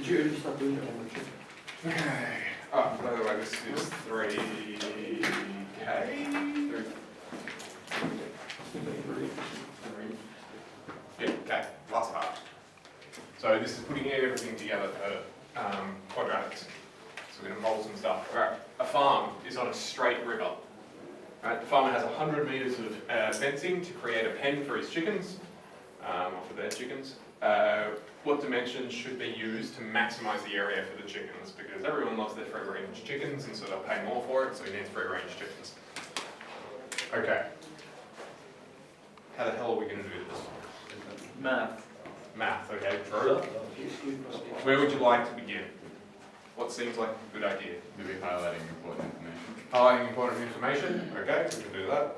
Did you ever start doing that? Okay. Oh, by the way, this is 3K. Yeah, okay, last part. So this is putting everything together for quadratics. So we're going to model some stuff. Right. A farm is on a straight river. Right. The farmer has 100 metres of fencing to create a pen for his chickens, or for their chickens. What dimensions should be used to maximise the area for the chickens? Because everyone loves their free-range chickens, and so they'll pay more for it, so he needs free-range chickens. Okay. How the hell are we going to do this? Math. Math, okay, true. Where would you like to begin? What seems like a good idea? Maybe highlighting important information. Highlighting important information, okay, we can do that.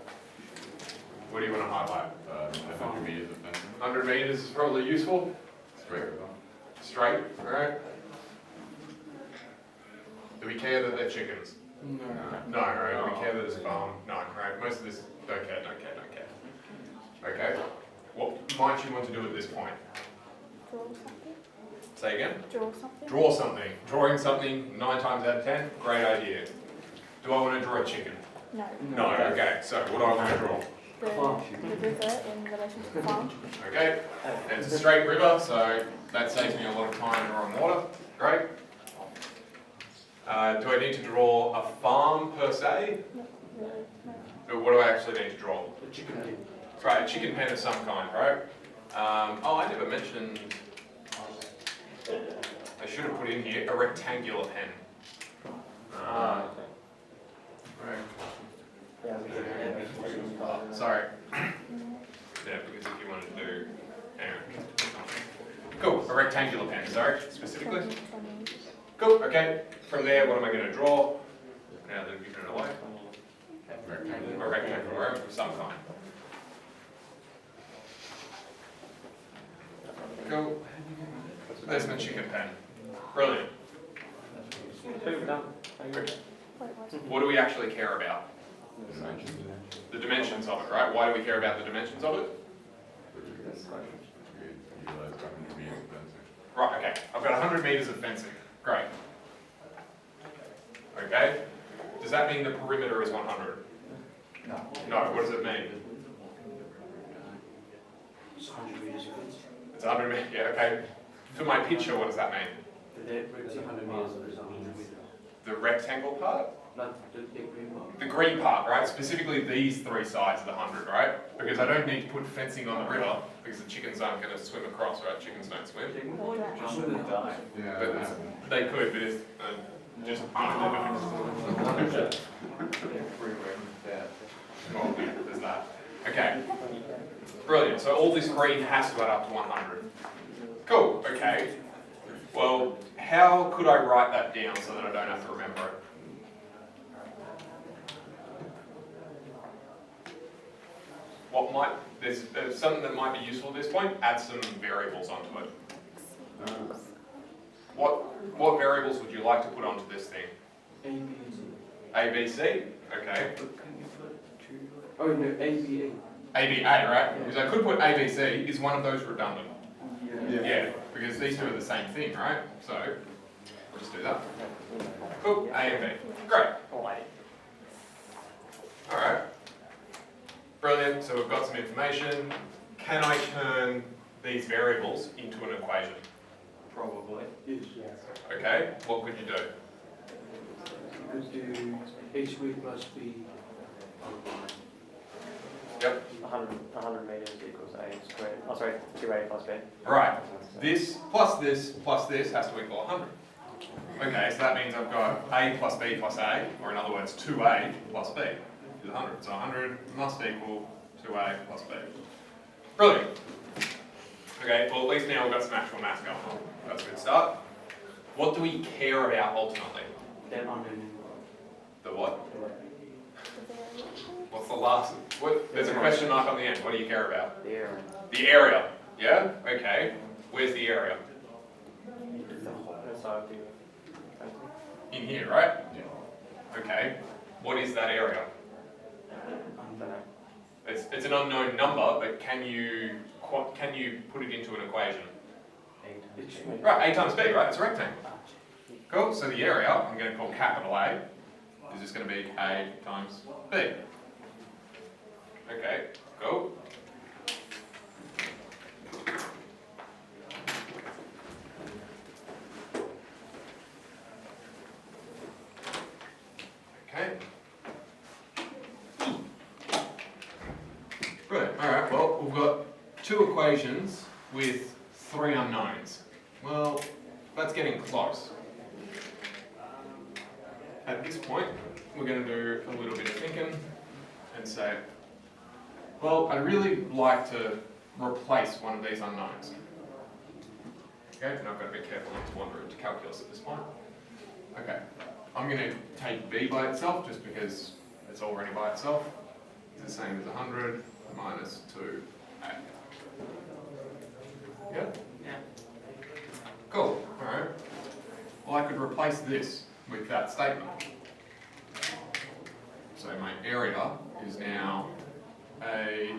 What do you want to highlight? 100 meters of fencing. 100 metres is probably useful. Straight river. Straight, alright. Do we care that they're chickens? No, right? Do we care that it's a farm? No, right? Most of this, don't care. Okay. What might you want to do at this point? Draw something. Say again? Draw something. Draw something. Drawing something 9 times out of 10, great idea. Do I want to draw a chicken? No. No, okay. So what do I want to draw? The river in relation to the farm. Okay. And it's a straight river, so that saves me a lot of time drawing water. Great. Do I need to draw a farm per se? No. Or what do I actually need to draw? The chicken pen. Right, a chicken pen of some kind, right? Oh, I never mentioned, I should have put in here a rectangular pen. Sorry. Yeah, because if you wanted to do, anyway. Cool, a rectangular pen, sorry, specifically. Cool, okay. From there, what am I going to draw? Now that we've given it away. A rectangular of some kind. Cool. There's my chicken pen. Brilliant. What do we actually care about? The dimensions of it, right? Why do we care about the dimensions of it? Right, okay. I've got 100 metres of fencing. Great. Okay. Does that mean the perimeter is 100? No. No, what does it mean? It's 100 meters of fence. It's 100 metres, yeah, okay. For my picture, what does that mean? It's 100 meters of 100 meters. The rectangle part? Not the green one. The green part, right? Specifically these 3 sides of the 100, right? Because I don't need to put fencing on the river because the chickens aren't going to swim across, right? Chickens don't swim. Yeah, But they could, but it's just well, yeah, there's that. Okay. Brilliant. So all this green has to add up to 100. Cool. Okay. Well, how could I write that down so that I don't have to remember it? What might, there's something that might be useful at this point, add some variables onto it. What variables would you like to put onto this thing? A, B, and C. A, B, C? Okay. But can you put 2? Oh no, A, B, A. A, B, A, right? Because I could put A, B, C. Is one of those redundant? Yeah. Yeah, because these two are the same thing, right? So, we'll just do that. Cool, A and B. Great. Alright. Brilliant, so we've got some information. Can I turn these variables into an equation? Probably. Yes. Okay, what could you do? You could do A squared plus B. Yep. 100 meters equals A squared. Oh, sorry, 2A plus B. Right, this plus this has to equal 100. Okay, so that means I've got A plus B plus A, or in other words, 2A plus B is 100. So 100 must equal 2A plus B. Brilliant. Okay, well at least now we've got some actual math going on. That's a good start. What do we care about ultimately? Then unknown. The what? What's the last? What? There's a question mark on the end. What do you care about? The area. The area. Yeah? Okay. Where's the area? Inside the In here, right? Yeah. Okay. What is that area? unknown. It's an unknown number, but can you put it into an equation? Right, A times B, right? It's a rectangle. Cool, so the area, I'm going to call capital A, is just going to be A times B. Okay, cool. Okay. Brilliant, alright, well, we've got two equations with three unknowns. Well, that's getting close. At this point, we're going to do a little bit of thinking and say, well, I'd really like to replace one of these unknowns. Okay, and I've got to be careful not to wander into calculus at this point. Okay, I'm going to take b by itself just because it's already by itself. It's the same as 100 minus 2a. Yeah? Yeah. Cool, alright. Well, I could replace this with that statement. So my area is now a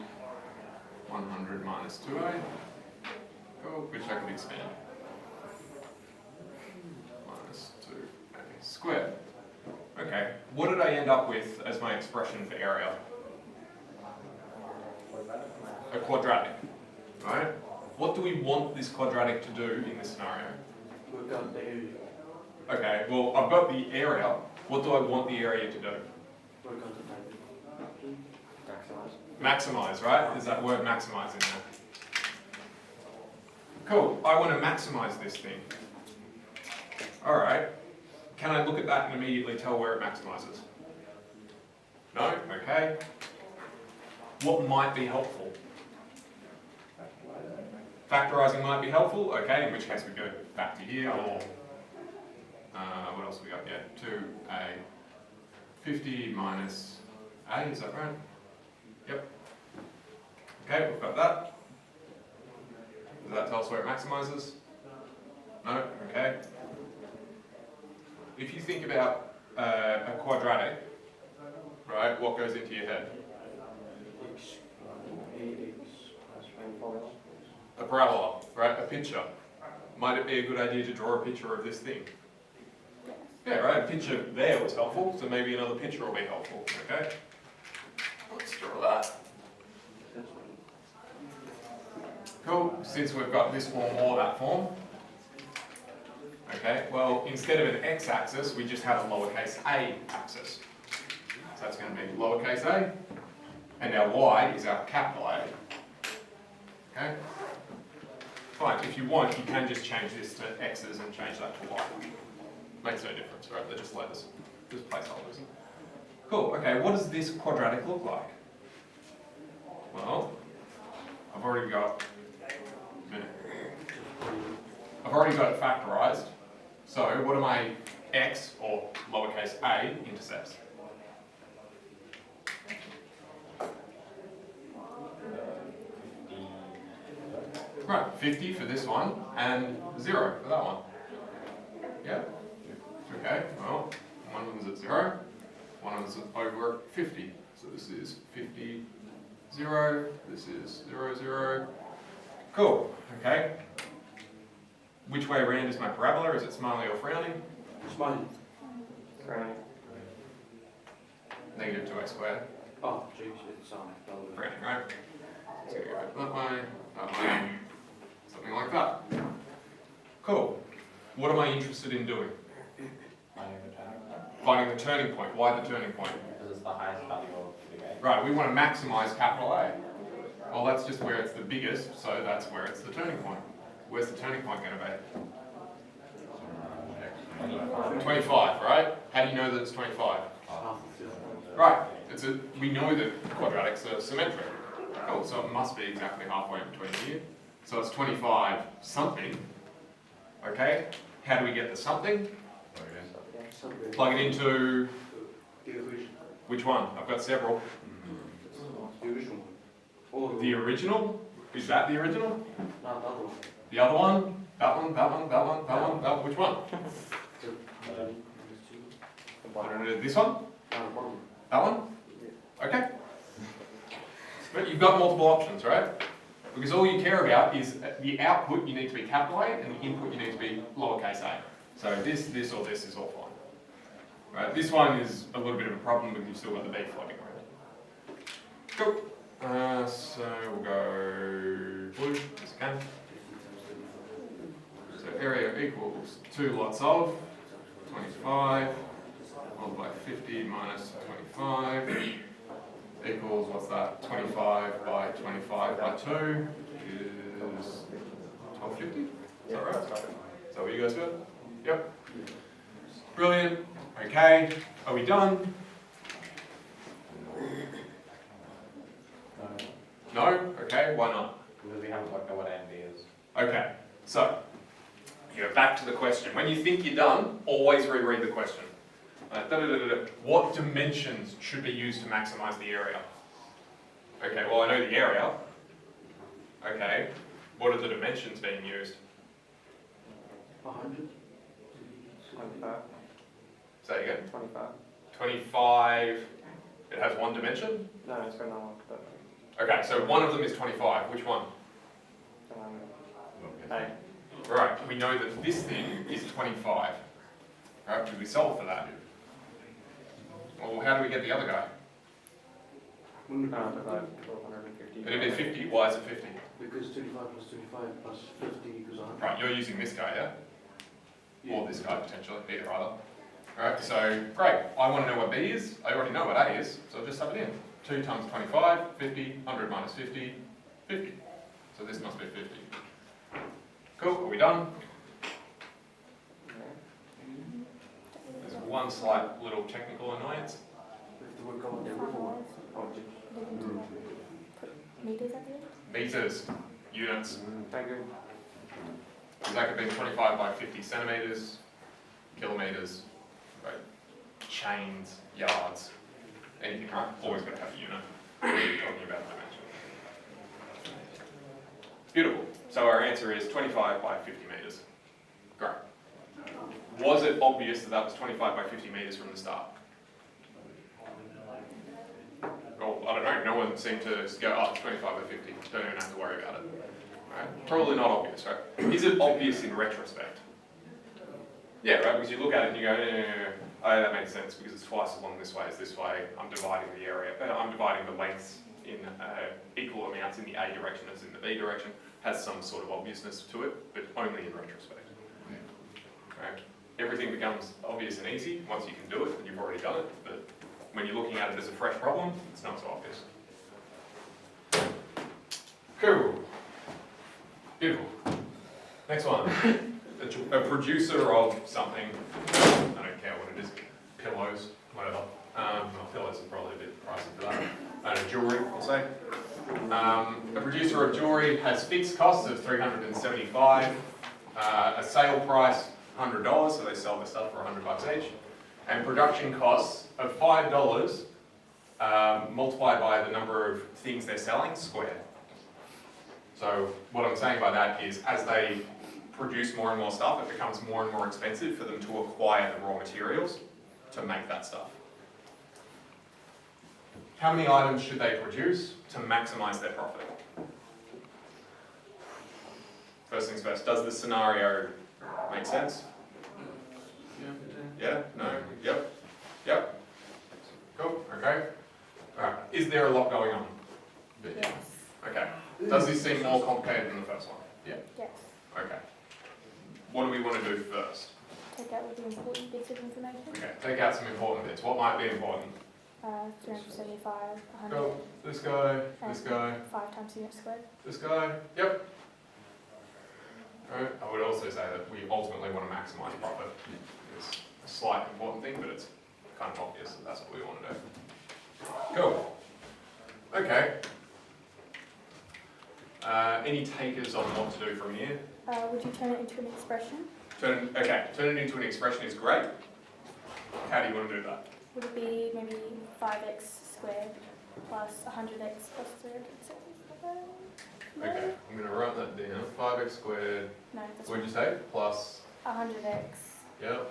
100 minus 2a, cool, which I can expand. Minus 2a squared. Okay, what did I end up with as my expression for area? A quadratic, right? What do we want this quadratic to do in this scenario? Work out the area. Okay, well, I've got the area. What do I want the area to do? Work out the type. Maximize. Maximize, right? There's that word maximize in there. Cool, I want to maximize this thing. All right, can I look at that and immediately tell where it maximizes? No? Okay. What might be helpful? Factorizing might be helpful, okay, in which case we go back to here, or what else have we got? Yeah, 2a, 50 minus a, is that right? Yep. Okay, we've got that. Does that tell us where it maximizes? No? Okay. If you think about a quadratic, right, what goes into your head? X, AX plus 1 A parabola, right, a picture. Might it be a good idea to draw a picture of this thing? Yeah, right, a picture there was helpful, so maybe another picture will be helpful, okay? Let's draw that. Cool, since we've got this form or that form. Okay, well, instead of an x-axis, we just have a lowercase a axis. So that's going to be lowercase a, and our y is our capital A. Okay? Fine, if you want, you can just change this to x's and change that to y. Makes no difference, right? They're just letters, just placeholders. Cool, okay, what does this quadratic look like? Well, I've already got it factorized. So what are my x, or lowercase a, intercepts? Right, 50 for this one, and 0 for that one. Yeah? Okay, well, one of them's at 0, one of them's over 50. So this is 50, 0, this is 0, 0. Cool, okay. Which way around is my parabola? Is it smiley or frowning? Smiley. Frowning. Negative 2a squared. Oh, geez, it's Frowning, right? So it's going to go that way, something like that. Cool. What am I interested in doing? Finding the turning point. Why the turning point? Because it's the highest value of the game. Right, we want to maximize capital A. Well, that's just where it's the biggest, so that's where it's the turning point. Where's the turning point going to be? 25, right? How do you know that it's 25? Right, we know that quadratics are symmetric. Oh, so it must be exactly halfway between here. So it's 25 something. Okay, how do we get the something? Plug it into which one? I've got several. The original. Or The original? Is that the original? not that one. The other one? That one, that one, that one, that one, that one. Which one? I don't know, this one? That one? Okay. But you've got multiple options, right? Because all you care about is the output you need to be capital A and the input you need to be lowercase a. So this, or this is all fine. Right, this one is a little bit of a problem because you've still got the B floating around. Cool. So we'll go blue, as you can. So area equals 2 lots of 25 multiplied by 50 minus 25 equals, what's that? 25 by 25 by 2 is 1250. Is that right? Is that what you guys got? Yep. Brilliant. Okay. Are we done? No? Okay. Why not? Because we haven't worked out what A and B is. Okay. So, you go back to the question. When you think you're done, always reread the question. What dimensions should be used to maximize the area? Okay, well I know the area. Okay, what are the dimensions being used? 100. 25. Say again. 25. 25, it has one dimension? No, it's very normal. But, Okay, so one of them is 25. Which one? A. Right, we know that this thing is 25. Right, should we solve for that? Well, how do we get the other guy? Divide 1250. It'd be 50. Why is it 50? Because 25 plus 25 plus 50 equals 100. Right, you're using this guy, yeah? Or this guy, potentially, either either. Alright, so, great. I want to know what B is. I already know what A is, so I'll just type it in. 2 times 25, 50, 100 minus 50, 50. So this must be 50. Cool, are we done? There's one slight little technical annoyance. We have to work on the river object. Put meters at the end. Meters, units. Thank you. So that could be 25 by 50 centimetres, kilometres, right? Chains, yards, anything, right? Always got to have a unit when you're talking about the dimension. Beautiful. So our answer is 25 by 50 metres. Great. Was it obvious that that was 25 by 50 metres from the start? Well, I don't know. No one seemed to go, oh, it's 25 by 50. Don't even have to worry about it. Right? Probably not obvious, right? Is it obvious in retrospect? Yeah, right, because you look at it and you go, oh, that makes sense because it's twice as long this way as this way. I'm dividing the area, I'm dividing the lengths in equal amounts in the A direction as in the B direction. Has some sort of obviousness to it, but only in retrospect. Right? Everything becomes obvious and easy once you can do it and you've already done it, but when you're looking at it as a fresh problem, it's not so obvious. Cool. Beautiful. Next one. A producer of something, I don't care what it is, pillows, whatever. Well, pillows are probably a bit pricey for that. Jewellery, we'll say. A producer of jewellery has fixed costs of $375, a sale price $100, so they sell the stuff for $100 each, and production costs of $5 multiplied by the number of things they're selling squared. So what I'm saying by that is as they produce more and more stuff, it becomes more and more expensive for them to acquire the raw materials to make that stuff. How many items should they produce to maximize their profit? First things first, does the scenario make sense? Yeah? No? Yep? Yep? Cool, okay. Alright, is there a lot going on? Yes. Okay. Does this seem more complicated than the first one? Yeah. Yes. Okay. What do we want to do first? Take out all the important bits of information. Okay, take out some important bits. What might be important? 375, 100. Go. This guy, this guy, 5 times unit squared. this guy. Yep. Alright, I would also say that we ultimately want to maximize profit. It's a slight important thing, but it's kind of obvious that that's what we want to do. Cool. Okay. Any takers on what to do from here? Would you turn it into an expression? Turn it into an expression is great. How do you want to do that? Would it be maybe 5x squared plus 100x plus 375? No? Okay, I'm going to write that down. 5x squared, No, that's what did you say? Plus, 100x yep,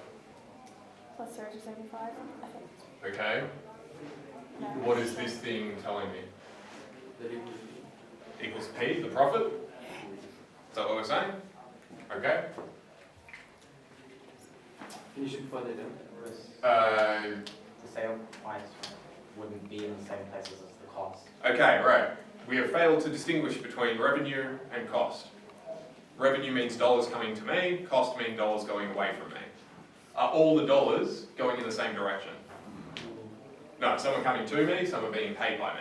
plus 375, I think. okay. No, What is this thing telling me? That it equals P, the profit. Is that what we're saying? Okay. Can you simplify that down? The sale price wouldn't be in the same places as the cost. Okay, right. We have failed to distinguish between revenue and cost. Revenue means dollars coming to me, cost means dollars going away from me. Are all the dollars going in the same direction? No, some are coming to me, some are being paid by me.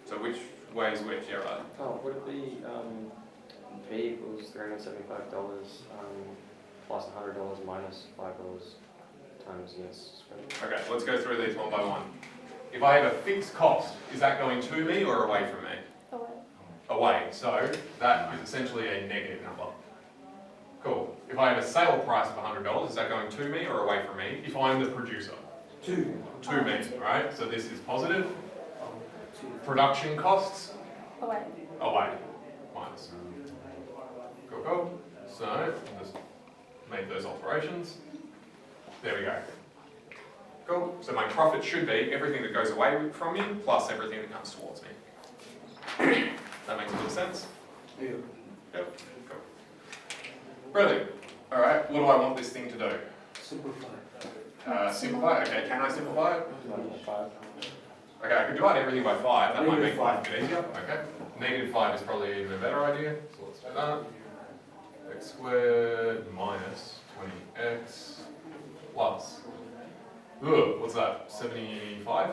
So which way is which? Yeah, right. Oh, would it be, P equals $375, plus $100 minus $5 times units squared? Okay, let's go through these one by one. If I have a fixed cost, is that going to me or away from me? Away. Away, so that is essentially a negative number. Cool. If I have a sale price of $100, is that going to me or away from me? If I'm the producer. Two. To me, right? So this is positive. Two. Production costs, Away. away, minus. Cool, cool. So, I'll just make those alterations. There we go. Cool. So my profit should be everything that goes away from me plus everything that comes towards me. That makes a little sense? Yeah. Yep. Cool. Brilliant. All right. What do I want this thing to do? Simplify. Simplify. Okay. Can I simplify it? Divided by 5. Okay. I could divide everything by 5. That might make Negative life a bit easier. Okay. Negative 5 is probably even a better idea. So let's do that. X squared minus 20x plus. Ugh, what's that? 75?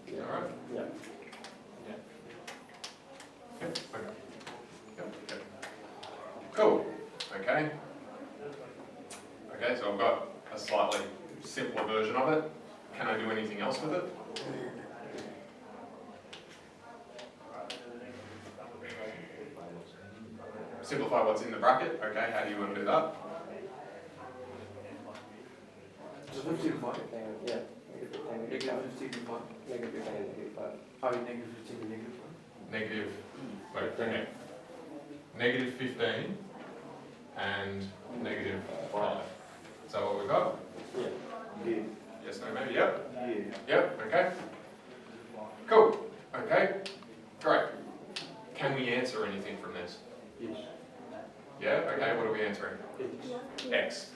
Is that right? Yeah. Yep, okay. Yep, okay. Cool. Okay. Okay, so I've got a slightly simpler version of it. Can I do anything else with it? Simplify what's in the bracket. Okay, how do you want to do that? So 15 5. Yeah. Negative 15, Negative 15 5. negative 15 and negative 5. Oh, negative 15 and negative 5. Negative, wait, okay. Negative 15 and negative 5. Is that what we've got? Yeah. Yeah. Yes, no, maybe, yep. Yeah. Yep, okay. Cool, okay, great. Can we answer anything from this? Yes. Yeah, okay, what are we answering? X. X,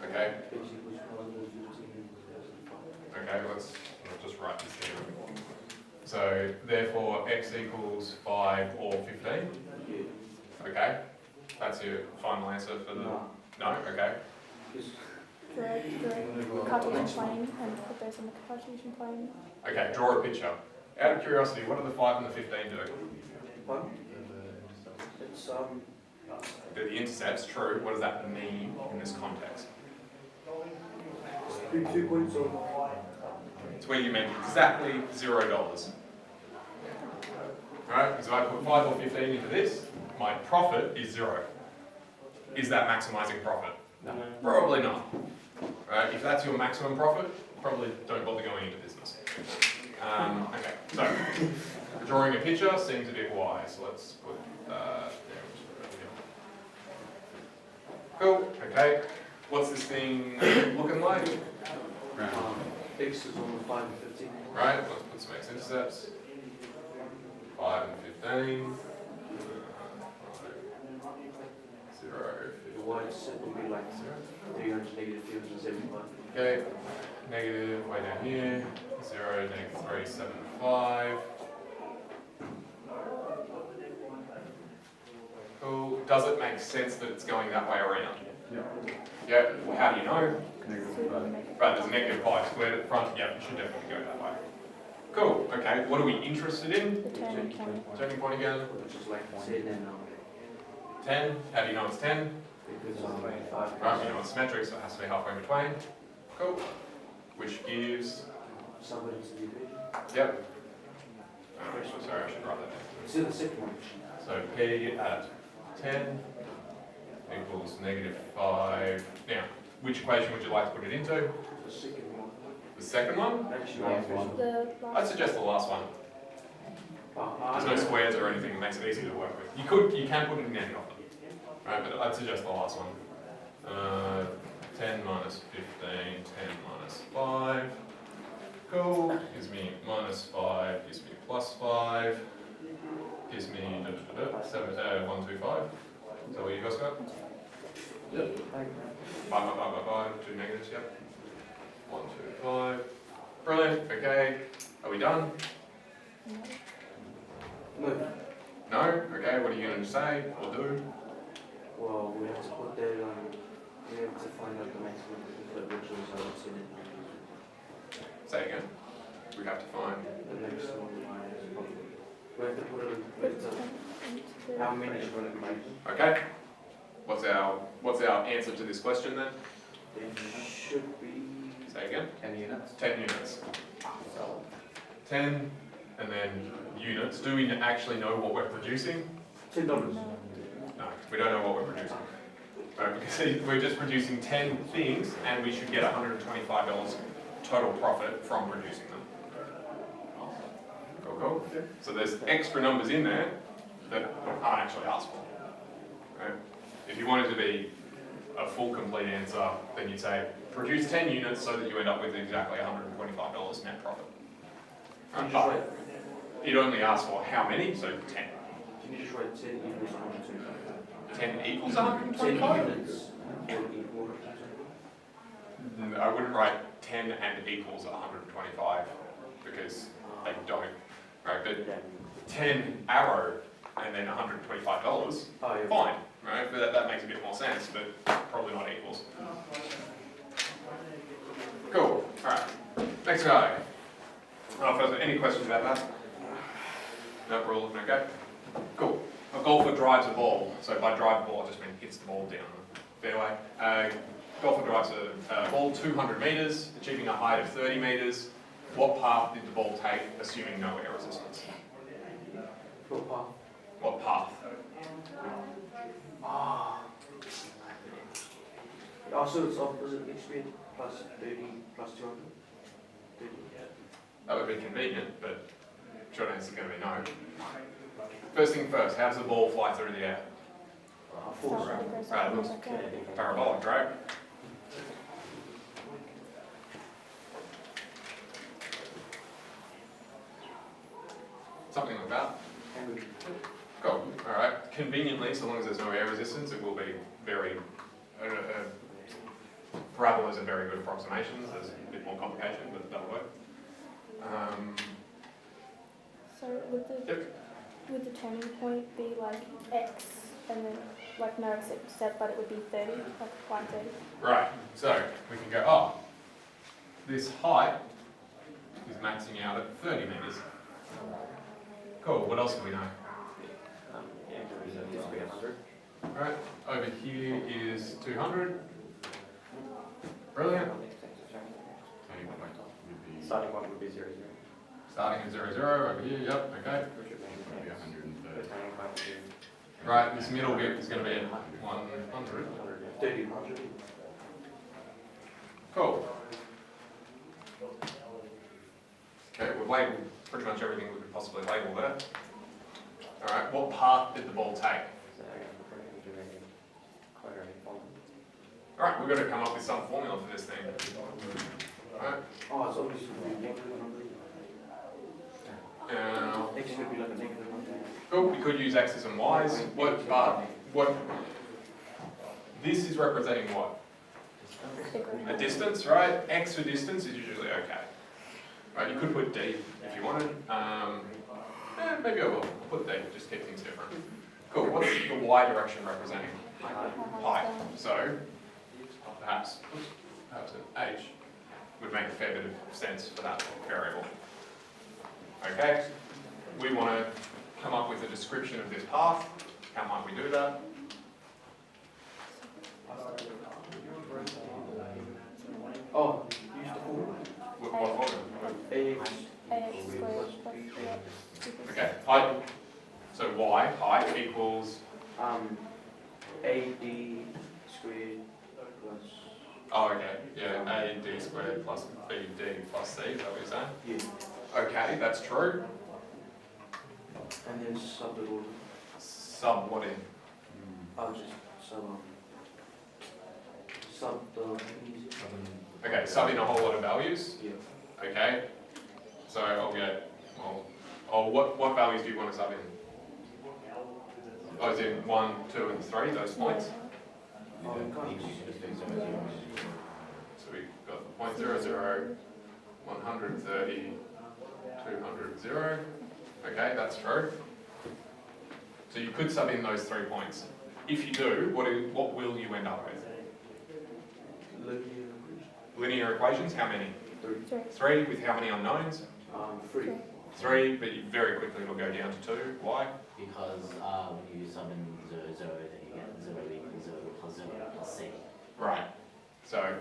okay, X equals 1 equals 15 equals 5. okay, let's just write this here. So, therefore, X equals 5 or 15, Yeah. okay? That's your final answer for the, No. no, okay. Yes. The Cartesian plane and put those in the Cartesian plane. Okay, draw a picture. Out of curiosity, what do the 5 and the 15 do? One. It's They're the intercepts, true. What does that mean in this context? 2 points on. It's where you make exactly $0. Right? Because if I put 5 or 15 into this, my profit is 0. Is that maximizing profit? No. Probably not. Right? If that's your maximum profit, probably don't bother going into business. Okay, so drawing a picture seems a bit wise. So let's put there. Cool. Okay. What's this thing looking like? X is on the 5 and 15. Right. Let's put some x-intercepts. 5 and 15. 0. The y set will be like 300 negative 375. Okay, negative way down here, 0, negative 375. Cool. Does it make sense that it's going that way around? Yeah. Well, how do you know? Right, there's a negative 5 squared at the front. Yeah, it should definitely go that way. Cool. Okay, what are we interested in? The turning point. Turning point again. Which is like 10 and 10. How do you know it's 10? because 25. Right, you know it's symmetric, so it has to be halfway between. Cool. Which gives. Somebody's in the equation. Yep. Oh, sorry, I should write that down. It's in the second one. So P at 10 equals negative 5. Now, which equation would you like to put it into? The second one. The second one? Actually, Last one. The I'd last. suggest the last one. There's no squares or anything, it makes it easy to work with. You can put it in any of them. Right, but I'd suggest the last one. 10 minus 15, 10 minus 5. Cool. Gives me minus 5, gives me plus 5. gives me 125. Is that what you guys got? Yep. 5, 2 negatives, yep. 125. Brilliant, okay. Are we done? No. No? Okay, what are you going to say or do? Well, we have to put that we have to find out the maximum leverage results in it. Say again. We have to find. The maximum we have to put it Put in. 10 into How many is going to be? Okay. What's our answer to this question then? It should be. Say again. 10 units. 10 units. So 10 and then units. Do we actually know what we're producing? $10. No. No, we don't know what we're producing. Right, because we're just producing 10 things and we should get $125 total profit from producing them. Cool. So there's extra numbers in there that aren't actually asked for. Right? If you wanted to be a full complete answer, then you'd say produce 10 units so that you end up with exactly $125 net profit. Right? But you'd only ask for how many, so 10. Can you just write 10 equals 125? 10 equals 10 125? units will equal. I wouldn't write 10 and equals 125 because they don't. Right, but 10 arrow and then $125, Oh, yeah. fine, right? But that makes a bit more sense, but probably not equals. Cool, alright. Next guy. First, any questions about that? No, we're all looking okay? Cool. A golfer drives a ball. So by drive a ball, I just mean hits the ball down the fairway. Golfer drives a ball 200 metres, achieving a height of 30 metres. What path did the ball take, assuming no air resistance? Football. What path? Oh, so it's opposite expert plus 30 plus 200? 30. That would be convenient, but short answer is going to be no. First thing first, how does the ball fly through the air? Force. Right, it looks parabolic, right? Something like that. Cool. All right. Conveniently, so long as there's no air resistance, it will be very. Parabolas are very good approximations. There's a bit more complication, but that'll work. So would the turning point be like X and then like no except but it would be 30, like 130? Right. So we can go. Oh, this height is maxing out at 30 meters. Cool. What else do we know? Yeah, it's 300. Right. Over here is 200. Brilliant. Starting point would be 0, 0. Starting at 0, 0 over here. Yep. Okay. Which would be 130. The turning point would be Right. This middle bit is going to be at 100. 30. Cool. Okay, we've labelled pretty much everything we could possibly label there. Alright, what path did the ball take? So we're going to do a quadratic formula. Alright, we've got to come up with some formula for this thing. Alright, Oh, it's obviously negative now, X could be like a negative number. cool, we could use x's and y's. What, this is representing what? A distance, right? X for distance is usually okay. Right, you could put D if you wanted. Maybe I will. I'll put D, just keep things different. Cool, what's the Y direction representing? Height. So, perhaps an H would make a fair bit of sense for that variable. Okay, we want to come up with a description of this path. How might we do that? Oh, use the formula. What formula? AX. AX squared plus equals Okay, height. So Y, height equals. AD squared plus. Oh, okay. Yeah, AD squared plus BD plus C. Is that what you're saying? Yeah. Okay, that's true. And then sub it all. Sub what in? I'll just sub the. Okay, sub in a whole lot of values. Yeah. Okay. So I'll get, well, Or what values do you want to sub in? Oh, is in 1, 2 and 3, those points? Oh, we can't. So we've got 0.00, 130, 200, 0. Okay, that's true. So you could sub in those 3 points. If you do, what will you end up with? Linear equations, how many? 3 with how many unknowns? 3. 3, but very quickly it'll go down to 2. Why? Because when you sub in 0, 0, then you get 0 equals 0 plus 0 plus c. Right. So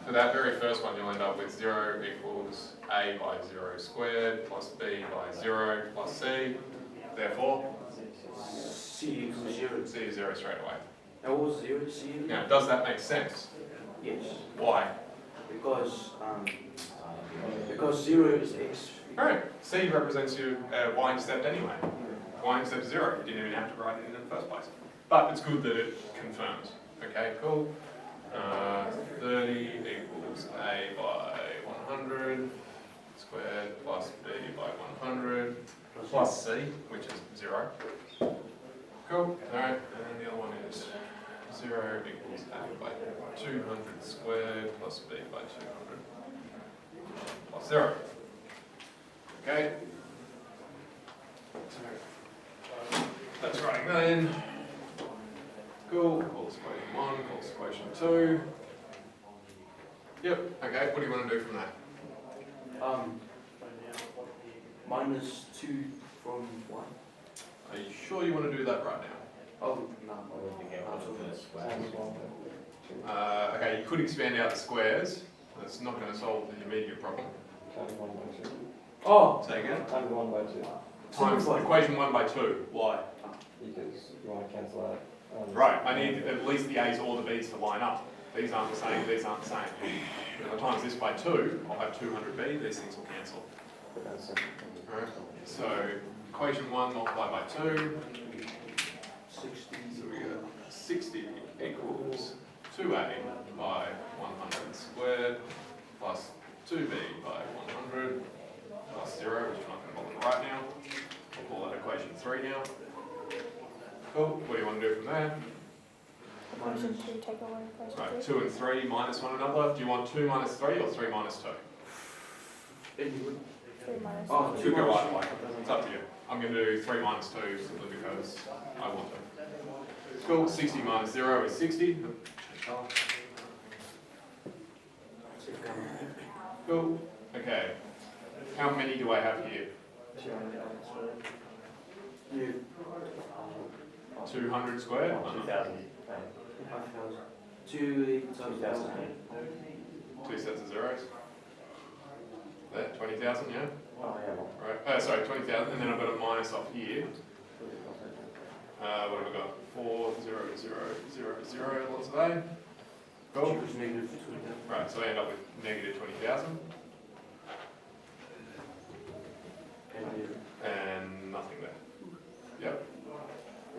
for that very first one, you'll end up with 0 equals a by 0 squared plus b by 0 plus c. Therefore, C equals 0. c is 0 straight away. That was 0, C? Now, does that make sense? Yes. Why? Because 0 is x. Right. C represents your y-intercept anyway. Y-intercept is 0. You didn't even have to write it in the first place. But it's good that it confirms. Okay, cool. 30 equals a by 100 squared plus b by 100 plus c, which is 0. Cool. Alright, and the other one is 0 equals a by 200 squared plus b by 200 plus 0. Okay. So that's writing that in. Cool. Calls equation 1, calls equation 2. Yep. Okay, what do you want to do from that? Minus 2 from 1. Are you sure you want to do that right now? Oh, no. Okay, you could expand out the squares. That's not going to solve the immediate problem. Oh! Say again? Times 1 by 2. Times equation 1 by 2. Why? Because you want to cancel out. Right, I need at least the A's or the B's to line up. These aren't the same, these aren't the same. If I times this by 2, I'll have 200b, these things will cancel. Alright, so equation 1 multiplied by 2. 60. So we get 60 equals 2a by 100 squared plus 2b by 100 plus 0, which I'm not going to bother right now. We'll call that equation 3 now. Cool, what do you want to do from there? Equation 2, take away equation Right, 2. 2 and 3 minus one another. Do you want 2 minus 3 or 3 minus 2? 3 minus Oh, You could go either way. It's up to you. I'm going to do 3 minus 2 simply because I want to. Cool, 60 minus 0 is 60. Cool, okay. How many do I have here? 200 squared? 2,000. 2,000. 2 sets of zeros. There, 20,000, yeah? Oh, yeah. Right, sorry, 20,000, and then I've got a minus off here. What have I got? 4, 0, 0, 0, 0, lots of A. Cool. Equals negative 20,000. Right, so I end up with negative 20,000 and nothing there. Yep.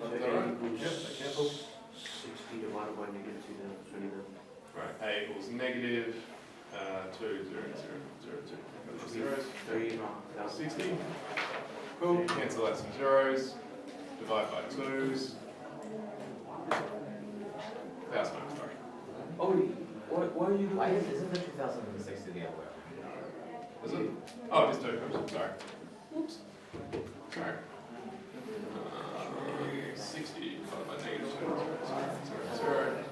So Is that right? A equals Yep, they cancel. 60 divided by negative 20,000. Right, A equals negative 2, 0, 0, 0, 2. Got the zeros. 3,500. 60. Cool, cancel out some zeros. Divide by 2s. 1,000, sorry. Oh, why are you Why looking? isn't the 2060 the other way? Is it? Oh, just 2. Oops, sorry. Oops. Sorry. 60 divided by negative 2, 0, 0, 0.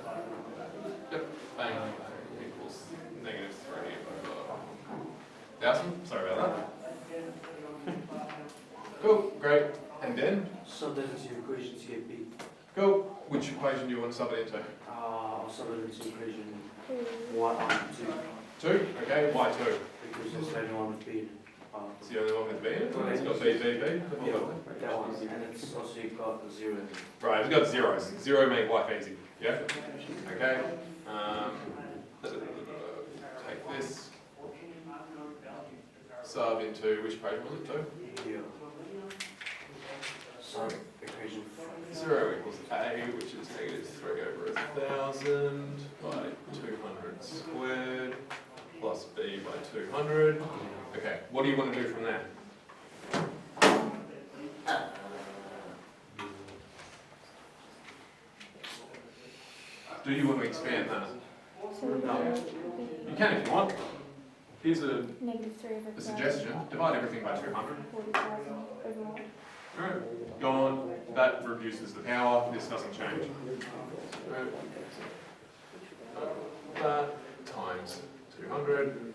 Yep, bang. Equals negative 3 over 1,000. Sorry about that. Cool, great. And then? Sub that into your equation to get B. Cool. Which equation do you want to sub it into? I'll sub it into equation 2. 1 on 2. 2? Okay, why 2? Because it's the only one with B. It's the only one with B in it? It's got B, B, B? Yeah, that one. And it's also got a 0 in it. Right, it's got zeros. 0 make life easy. Yeah? Okay. Take this. Sub into which equation was it, 2? Yeah. So, equation 0 equals A, which is negative 3 over 1,000 by 200 squared plus B by 200. Okay, what do you want to do from there? Do you want to expand that? So would No. it You be can if you want. Here's a -3/1000? suggestion, divide everything by 200. 40,000 over what? Alright, gone, that reduces the power, this doesn't change. Alright. That times 200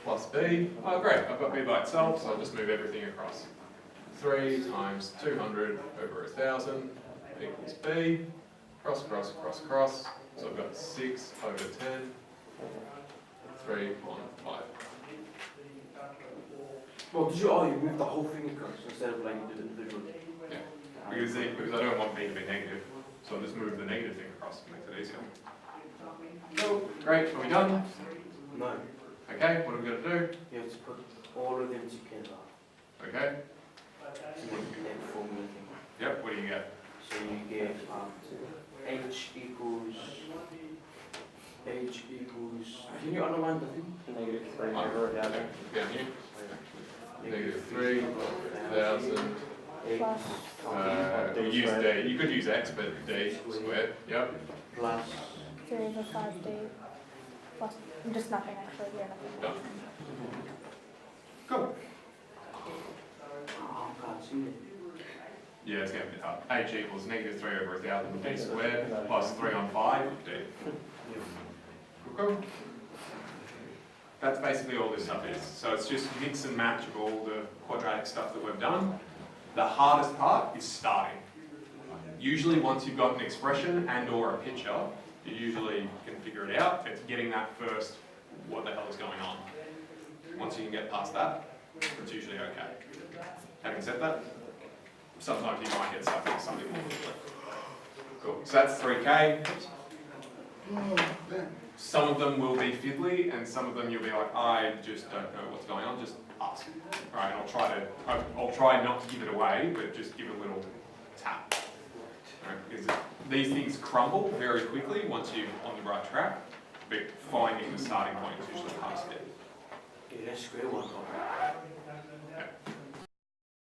plus B. Oh great, I've got B by itself, so I'll just move everything across. 3 times 200 over 1,000 equals B. Cross, cross, cross, cross. So I've got 6 over 10. 3, 1, 5. Well, did you move the whole thing across instead of like you did individually? Because I don't want B to be negative, so I'll just move the negative thing across to make it easier. Cool, great, are we done? No. Okay, what are we going to do? You have to put all of them together Okay, to make that formula thing. yep, what do you get? So you get H equals. Can you underline the thing? -3 Oh, over 1,000. down here, negative 3,000. Plus You use D, you could use X, but D squared, yep. Plus 3/5D plus just nothing actually. Yeah, nothing. Done. Cool. I can't see it. Yeah, it's getting a bit hard. H equals negative 3 over 1,000 D squared plus 3 on 5 D. Cool. That's basically all this stuff is. So it's just mix and match of all the quadratic stuff that we've done. The hardest part is starting. Usually once you've got an expression and or a picture, you usually can figure it out. It's getting that first, what the hell is going on. Once you can get past that, it's usually okay. Having said that, sometimes you might get stuck into something more quickly. Cool, so that's 3K. Some of them will be fiddly, and some of them you'll be like, I just don't know what's going on, just ask. Right, and I'll try not to give it away, but just give it a little tap. Right, because these things crumble very quickly once you're on the right track, but finding the starting point is usually the hardest bit. Yeah, that's square one. Yeah.